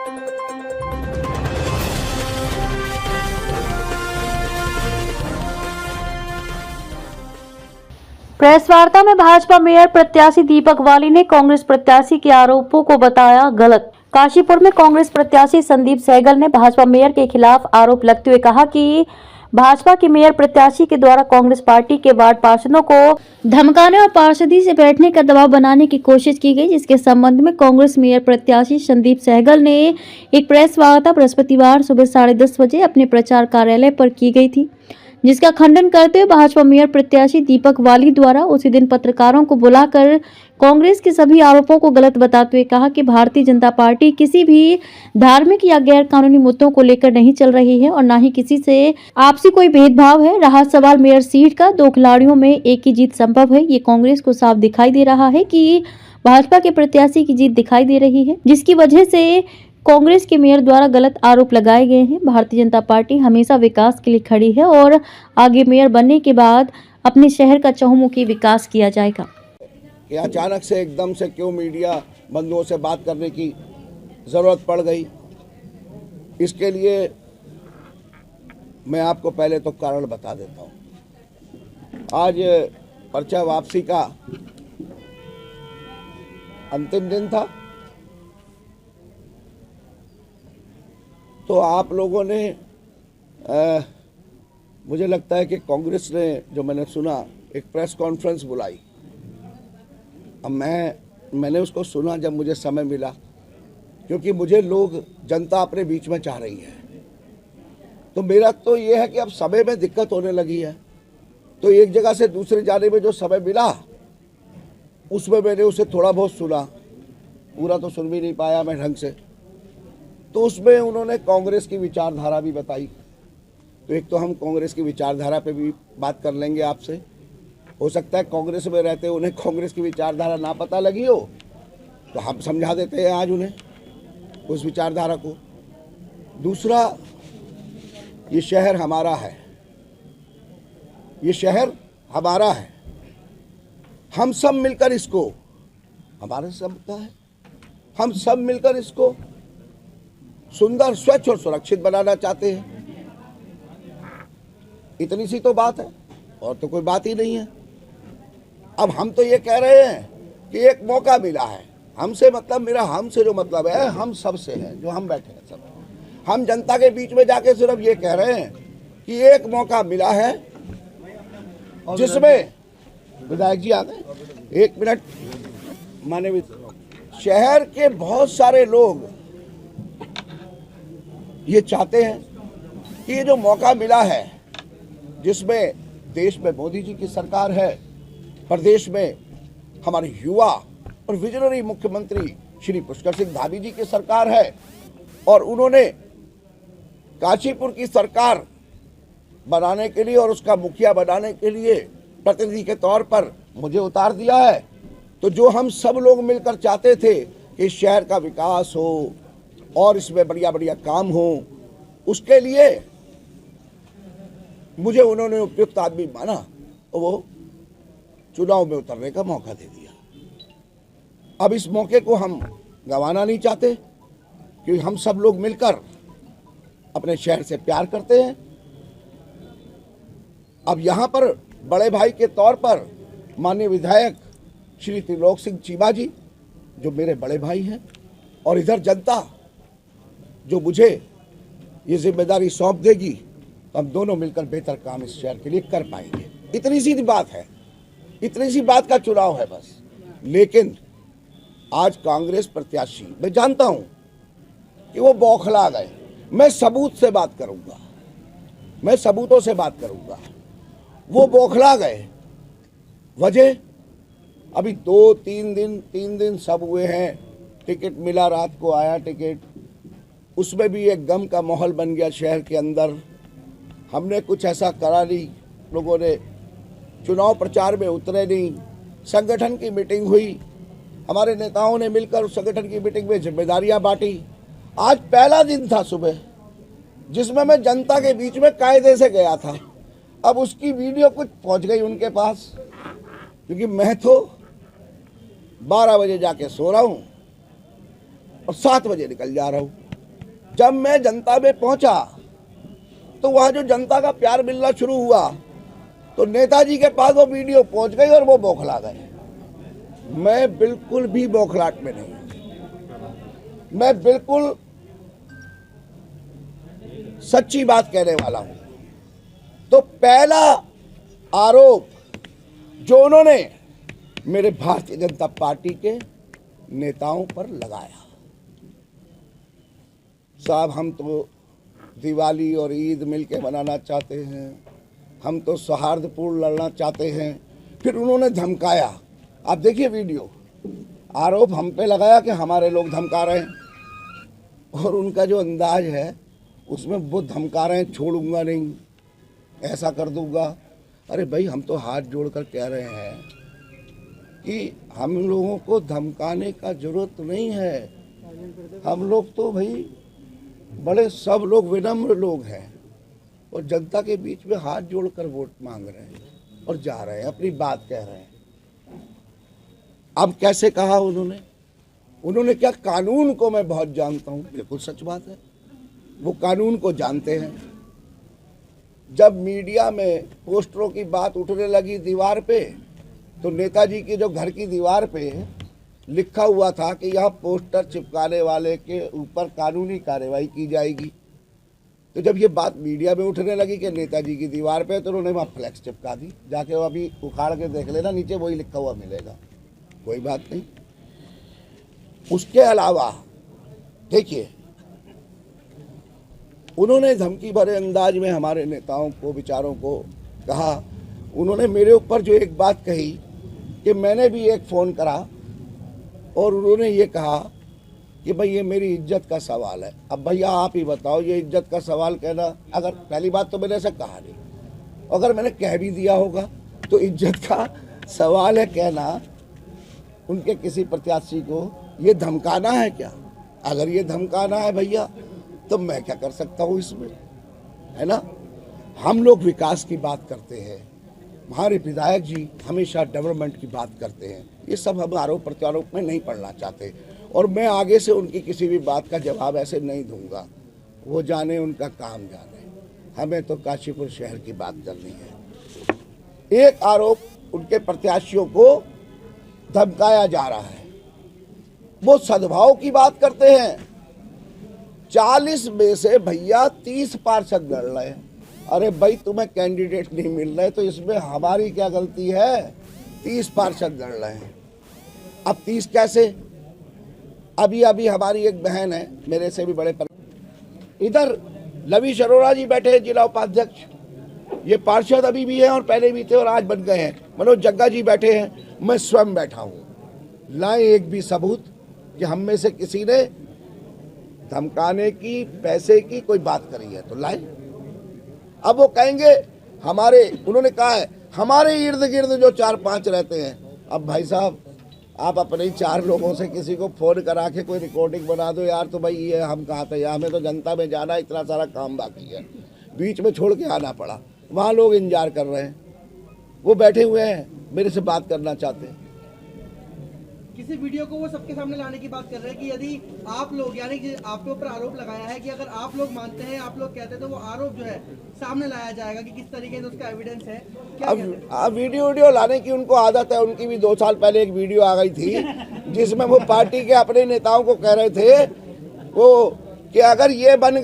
Press वार्ता में Bhajpa mayor प्रत्याशी दीपक वाली ने कांग्रेस प्रत्याशी के आरोपों को बताया गलत। काशीपुर में कांग्रेस प्रत्याशी संदीप सहगल ने भाजपा मेयर के खिलाफ आरोप लगते हुए कहा कि भाजपा के मेयर प्रत्याशी के द्वारा कांग्रेस पार्टी के वार्ड पार्षदों को धमकाने और पार्षदी से बैठने का दबाव बनाने की कोशिश की गई, जिसके संबंध में कांग्रेस मेयर प्रत्याशी संदीप सहगल ने एक प्रेस वार्ता बृहस्पतिवार सुबह 10:30 बजे अपने प्रचार कार्यालय पर की गई थी, जिसका खंडन करते हुए भाजपा मेयर प्रत्याशी दीपक वाली द्वारा उसी दिन पत्रकारों को बुलाकर कांग्रेस के सभी आरोपों को गलत बताते हुए कहा कि भारतीय जनता पार्टी किसी भी धार्मिक या गैर कानूनी मुद्दों को लेकर नहीं चल रही है और न ही किसी से आपसी कोई भेदभाव है। रहा सवाल मेयर सीट का, 2 खिलाड़ियों में एक की जीत संभव है। ये कांग्रेस को साफ दिखाई दे रहा है कि भाजपा के प्रत्याशी की जीत दिखाई दे रही है, जिसकी वजह से कांग्रेस के मेयर द्वारा गलत आरोप लगाए गए हैं। भारतीय जनता पार्टी हमेशा विकास के लिए खड़ी है और आगे मेयर बनने के बाद अपने शहर का चहुमुखी विकास किया जाएगा। कि अचानक से एकदम से क्यों मीडिया बंधुओं से बात करने की ज़रूरत पड़ गई, इसके लिए मैं आपको पहले तो कारण बता देता हूँ। आज पर्चा वापसी का अंतिम दिन था, तो आप लोगों ने मुझे लगता है कि कांग्रेस ने, जो मैंने सुना, एक प्रेस कॉन्फ्रेंस बुलाई। अब मैंने उसको सुना जब मुझे समय मिला, क्योंकि मुझे लोग, जनता अपने बीच में चाह रही है। तो मेरा तो ये है कि अब समय में दिक्कत होने लगी है, तो एक जगह से दूसरी जाने में जो समय मिला उसमें मैंने उसे थोड़ा बहुत सुना, पूरा तो सुन भी नहीं पाया मैं ढंग से। तो उसमें उन्होंने कांग्रेस की विचारधारा भी बताई। तो एक तो हम कांग्रेस की विचारधारा पे भी बात कर लेंगे आपसे। हो सकता है कांग्रेस में रहते उन्हें कांग्रेस की विचारधारा ना पता लगी हो, तो हम समझा देते हैं आज उन्हें उस विचारधारा को। दूसरा, ये शहर हमारा है, ये शहर हमारा है। हम सब मिलकर इसको, हमारे सबका है, हम सब मिलकर इसको सुंदर, स्वच्छ और सुरक्षित बनाना चाहते हैं। इतनी सी तो बात है, और तो कोई बात ही नहीं है। अब हम तो ये कह रहे हैं कि एक मौका मिला है हमसे, मतलब मेरा हमसे जो मतलब है हम सब से है, जो हम बैठे हैं सब। हम जनता के बीच में जाके सिर्फ ये कह रहे हैं कि एक मौका मिला है जिसमें, विधायक जी आ गए, 1 मिनट माने, शहर के बहुत सारे लोग ये चाहते हैं कि ये जो मौका मिला है, जिसमें देश में मोदी जी की सरकार है, प्रदेश में हमारे युवा और विजनरी मुख्यमंत्री श्री पुष्कर सिंह धामी जी की सरकार है, और उन्होंने काशीपुर की सरकार बनाने के लिए और उसका मुखिया बनाने के लिए प्रतिनिधि के तौर पर मुझे उतार दिया है। तो जो हम सब लोग मिलकर चाहते थे कि शहर का विकास हो और इसमें बढ़िया बढ़िया काम हो, उसके लिए मुझे उन्होंने उपयुक्त आदमी माना और वो चुनाव में उतरने का मौका दे दिया। अब इस मौके को हम गंवाना नहीं चाहते, क्योंकि हम सब लोग मिलकर अपने शहर से प्यार करते हैं। अब यहाँ पर बड़े भाई के तौर पर माननीय विधायक श्री त्रिलोक सिंह चीमा जी, जो मेरे बड़े भाई हैं, और इधर जनता जो मुझे ये जिम्मेदारी सौंप देगी, तो हम दोनों मिलकर बेहतर काम इस शहर के लिए कर पाएंगे। इतनी सी बात है, इतनी सी बात का चुनाव है बस। लेकिन आज कांग्रेस प्रत्याशी, मैं जानता हूं कि वो बौखला गए। मैं सबूत से बात करूंगा, मैं सबूतों से बात करूंगा। वो बौखला गए। वजह, अभी 3 दिन सब हुए हैं, टिकट मिला, रात को आया टिकट, उसमें भी एक गम का माहौल बन गया शहर के अंदर। हमने कुछ ऐसा करा नहीं, लोगों ने चुनाव प्रचार में उतरे नहीं। संगठन की मीटिंग हुई, हमारे नेताओं ने मिलकर उस संगठन की मीटिंग में जिम्मेदारियां बांटी। आज पहला दिन था सुबह, जिसमें मैं जनता के बीच में कायदे से गया था। अब उसकी वीडियो कुछ पहुंच गई उनके पास, क्योंकि मैं तो 12 बजे जाके सो रहा हूं और 7 बजे निकल जा रहा हूं। जब मैं जनता में पहुंचा तो वहां जो जनता का प्यार मिलना शुरू हुआ तो नेताजी के पास वो वीडियो पहुंच गई और वो बौखला गए। मैं बिल्कुल भी बौखलाहट में नहीं, मैं बिल्कुल सच्ची बात कहने वाला हूं। तो पहला आरोप जो उन्होंने मेरे भारतीय जनता पार्टी के नेताओं पर लगाया, साहब हम तो दिवाली और ईद मिलके मनाना चाहते हैं, हम तो सौहार्दपूर्ण लड़ना चाहते हैं। फिर उन्होंने धमकाया। आप देखिए वीडियो, आरोप हम पे लगाया कि हमारे लोग धमका रहे हैं और उनका जो अंदाज है उसमें वो धमका रहे हैं, छोड़ूंगा नहीं, ऐसा कर दूंगा। अरे भाई, हम तो हाथ जोड़कर कह रहे हैं कि हम लोगों को धमकाने का जरूरत नहीं है। हम लोग तो भाई बड़े सब लोग विनम्र लोग हैं और जनता के बीच में हाथ जोड़कर वोट मांग रहे हैं और जा रहे हैं, अपनी बात कह रहे हैं। अब कैसे कहा उन्होंने क्या, कानून को मैं बहुत जानता हूं। बिल्कुल सच बात है, वो कानून को जानते हैं। जब मीडिया में पोस्टरों की बात उठने लगी दीवार पे, तो नेताजी की जो घर की दीवार पे लिखा हुआ था कि यह पोस्टर चिपकाने वाले के ऊपर कानूनी कार्रवाई की जाएगी। तो जब ये बात मीडिया में उठने लगी कि नेताजी की दीवार पे, तो उन्होंने वहाँ फ्लैक्स चिपका दी। जाके वो अभी उखाड़ के देख लेना, नीचे वही लिखा हुआ मिलेगा, कोई बात नहीं। उसके अलावा देखिए, उन्होंने धमकी भरे अंदाज में हमारे नेताओं को, विचारों को कहा। उन्होंने मेरे ऊपर जो एक बात कही कि मैंने भी एक फ़ोन करा और उन्होंने ये कहा कि भाई ये मेरी इज्जत का सवाल है। अब भैया आप ही बताओ, ये इज्जत का सवाल कहना, अगर पहली बात तो मैंने ऐसा कहा नहीं, अगर मैंने कह भी दिया होगा तो इज्जत का सवाल है कहना उनके किसी प्रत्याशी को ये धमकाना है क्या? अगर ये धमकाना है भैया तो मैं क्या कर सकता हूँ इसमें, है ना। हम लोग विकास की बात करते हैं, हमारे विधायक जी हमेशा डेवलपमेंट की बात करते हैं। ये सब हम आरोप प्रत्यारोप में नहीं पढ़ना चाहते और मैं आगे से उनकी किसी भी बात का जवाब ऐसे नहीं दूंगा। वो जाने, उनका काम जाने, हमें तो काशीपुर शहर की बात करनी है। एक आरोप उनके प्रत्याशियों को धमकाया जा रहा है, वो सद्भाव की बात करते हैं। 40 में से भैया 30 पार्षद लड़ रहे हैं। अरे भाई, तुम्हें कैंडिडेट नहीं मिल रहे तो इसमें हमारी क्या गलती है? 30 पार्षद लड़ रहे हैं। अब 30 कैसे? अभी हमारी एक बहन है, मेरे से भी बड़े पर, इधर लवीश अरोड़ा जी बैठे हैं, जिला उपाध्यक्ष। ये पार्षद अभी भी हैं और पहले भी थे और आज बन गए हैं। मनोज जग्गा जी बैठे हैं, मैं स्वयं बैठा हूँ। लाए एक भी सबूत कि हम में से किसी ने धमकाने की, पैसे की कोई बात करी है तो लाए। अब वो कहेंगे हमारे, उन्होंने कहा है हमारे इर्द गिर्द जो 4-5 रहते हैं। अब भाई साहब, आप अपने ही 4 लोगों से किसी को फ़ोन करा के कोई रिकॉर्डिंग बना दो यार, तो भाई ये हम कहाँ थे, हमें तो जनता में जाना, इतना सारा काम बाकी है, बीच में छोड़ के आना पड़ा। वहाँ लोग इंतजार कर रहे हैं, वो बैठे हुए हैं, मेरे से बात करना चाहते हैं। किसी वीडियो को वो सबके सामने लाने की बात कर रहे हैं कि यदि आप लोग, यानी कि आपके ऊपर आरोप लगाया है कि अगर आप लोग मानते हैं, आप लोग कहते हैं, तो वो आरोप जो है सामने लाया जाएगा कि किस तरीके से उसका एविडेंस है। क्या अब वीडियो लाने की उनको आदत है। उनकी भी 2 साल पहले एक वीडियो आ गई थी जिसमें वो पार्टी के अपने नेताओं को कह रहे थे वो कि अगर ये बन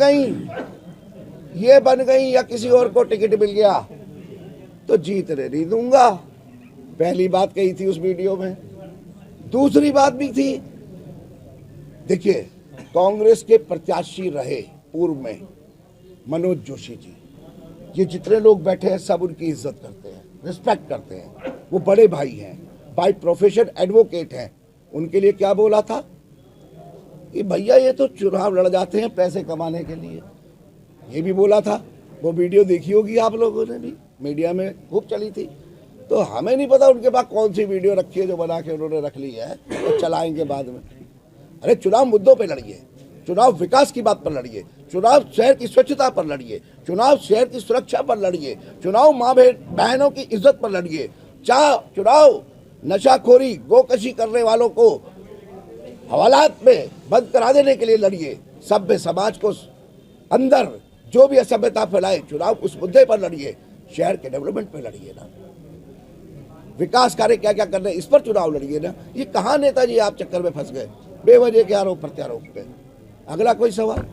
गई या किसी और को टिकट मिल गया तो जीतने नहीं दूंगा। पहली बात कही थी उस वीडियो में। दूसरी बात भी थी, देखिए कांग्रेस के प्रत्याशी रहे पूर्व में मनोज जोशी जी, ये जितने लोग बैठे हैं सब उनकी इज्जत करते हैं, रिस्पेक्ट करते हैं। वो बड़े भाई हैं, बाय प्रोफेशन एडवोकेट हैं। उनके लिए क्या बोला था कि भैया ये तो चुनाव लड़ जाते हैं पैसे कमाने के लिए, ये भी बोला था। वो वीडियो देखी होगी आप लोगों ने भी, मीडिया में खूब चली थी। तो हमें नहीं पता उनके पास कौन सी वीडियो रखी है जो बना के उन्होंने रख ली है तो चलाएंगे बाद में। अरे चुनाव मुद्दों पे लड़िए, चुनाव विकास की बात पर लड़िए, चुनाव शहर की स्वच्छता पर लड़िए, चुनाव शहर की सुरक्षा पर लड़िए, चुनाव माँ बहनों की इज्जत पर लड़िए, चुनाव नशाखोरी, गोकशी करने वालों को हवालात में बंद करा देने के लिए लड़िए, सभ्य समाज को अंदर जो भी असभ्यता फैलाए, चुनाव उस मुद्दे पर लड़िए, शहर के डेवलपमेंट पे लड़िए ना, विकास कार्य क्या क्या करने इस पर चुनाव लड़िए ना। ये कहाँ नेताजी आप चक्कर में फंस गए बेवजह के आरोप प्रत्यारोप पे। अगला कोई सवाल।